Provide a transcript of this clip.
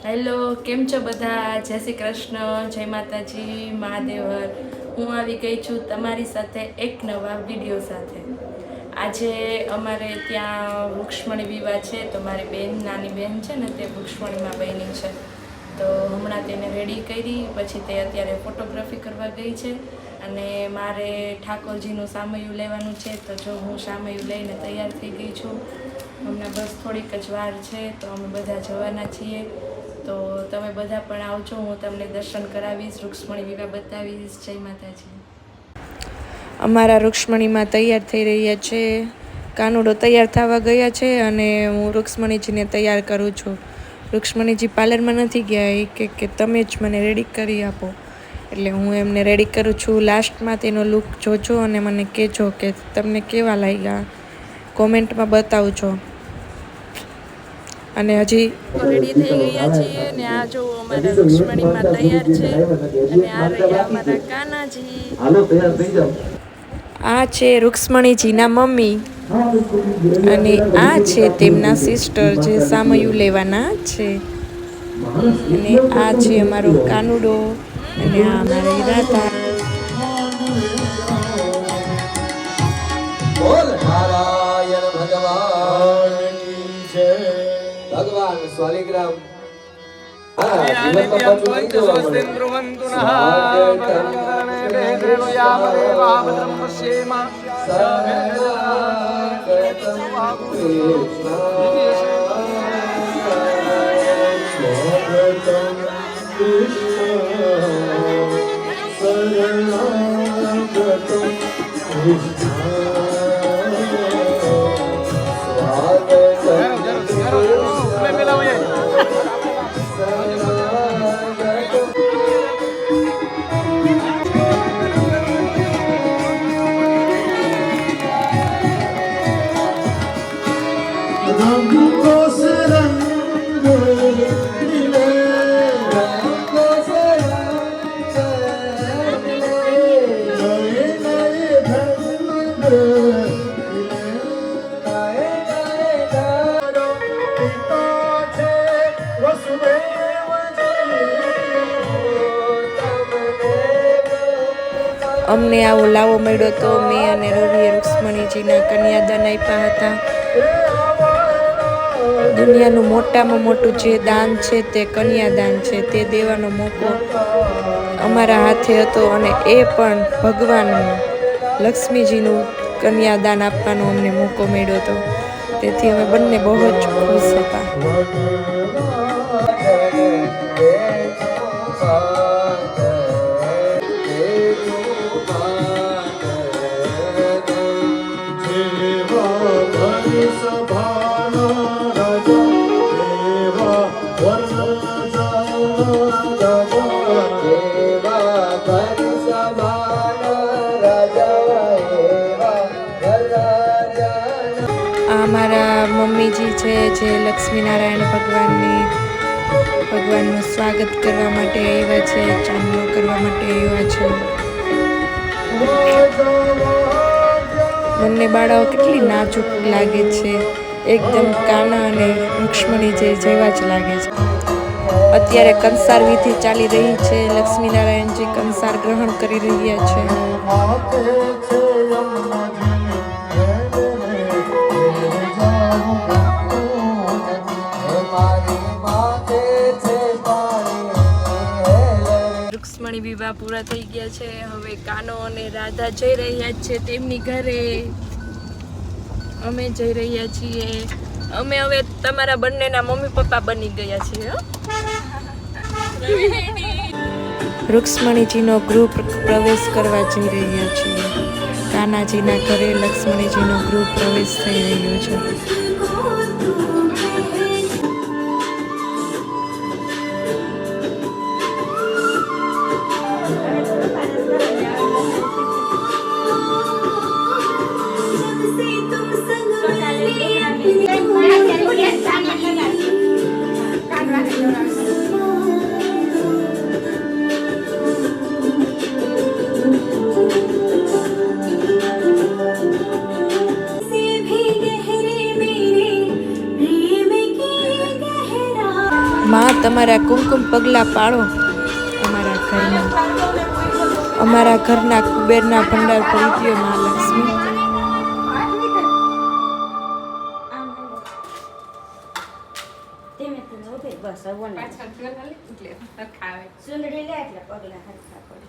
Hello, કેમ છો બધા? જય શ્રી કૃષ્ણ, જય માતાજી, મહાદેવર. હું આવી ગઈ છું તમારી સાથે એક નવા વિડીયો સાથે. આજે અમારે ત્યાં વૃક્ષમણી વિવાહ છે, તો મારી બેન, નાની બેન છે ને, તે વૃક્ષમણીમાં બની છે. તો હમણાં તેને રેડી કરી, પછી તે અત્યારે ફોટોગ્રાફી કરવા ગઈ છે. અને મારે ઠાકોરજીનું સામૈયું લેવાનું છે, તો જો હું સામૈયું લઈને તૈયાર થઈ ગઈ છું. હમણાં બસ થોડીક જ વાર છે, તો અમે બધા જવાના છીએ. તો તમે બધા પણ આવજો, હું તમને દર્શન કરાવીશ, રૂક્ષ્મણી વિવાહ બતાવીશ. જય માતાજી. અમારા રૂક્ષ્મણીમાં તૈયાર થઈ રહ્યા છે. કાનુડો તૈયાર થવા ગયા છે અને હું રૂક્ષ્મણીજીને તૈયાર કરું છું. રૂક્ષ્મણીજી પાર્લરમાં નથી ગયા, કે તમે જ મને રેડી કરી આપો. એટલે હું એમને રેડી કરું છું. લાસ્ટમાં તેનો લુક જોજો અને મને કહેજો કે તમને કેવા લાગ્યા. કોમેન્ટમાં બતાવજો. અને હજી રેડી થઈ ગયા છીએ ને આ જો અમારા રૂક્ષ્મણીમાં તૈયાર છે અને આ રહ્યા અમારા કાનાજી. હાલો તૈયાર થઈ જાઓ. આ છે રૂક્ષ્મણીજીના મમ્મી અને આ છે તેમના સિસ્ટર જે સામૈયું લેવાના છે. અને આ છે અમારો કાનુડો અને આ અમારી રાધા. બોલ નારાયણ ભગવાન ભગવાન સ્વાલિગ્રામ અમને આવો લાવો મળ્યો તો મેં અને રવિએ રૂક્ષ્મણીજીના કન્યાદાન આપ્યા હતા. દુનિયાનું મોટામાં મોટું જે દાન છે તે કન્યાદાન છે. તે દેવાનો મોકો અમારા હાથે હતો અને એ પણ ભગવાનનું લક્ષ્મીજીનું કન્યાદાન આપવાનો અમને મોકો મળ્યો હતો. તેથી અમે બંને બહુ જ ખુશ હતા. અમારા મમ્મીજી છે જે લક્ષ્મીનારાયણ ભગવાનનું સ્વાગત કરવા માટે આવ્યા છે, ચાંદલો કરવા માટે આવ્યા છે. બંને બાળાઓ કેટલી નાજુક લાગે છે, એકદમ કાના અને રૂક્ષ્મણી જેવા જ લાગે છે. અત્યારે કંસાર વિધિ ચાલી રહી છે. લક્ષ્મીનારાયણજી કંસાર ગ્રહણ કરી રહ્યા છે. રૂક્ષ્મણી વિવાહ પૂરા થઈ ગયા છે. હવે કાનો અને રાધા જઈ રહ્યા છે તેમની ઘરે. અમે જઈ રહ્યા છીએ. અમે હવે તમારા બંનેના મમ્મી પપ્પા બની ગયા છીએ. રૂક્ષ્મણીજીનો ગૃહ પ્રવેશ કરવા જઈ રહ્યા છીએ. કાનાજીના ઘરે લક્ષ્મણીજીનો ગૃહ પ્રવેશ થઈ રહ્યો છે. તમારા કુમકુમ પગલાં પાડો અમારા ઘરના કુબેરના ભંડાર ભરી દો મહાલક્ષ્મી. બસ સુંદરી લે એટલે પગલા હરખા પડે.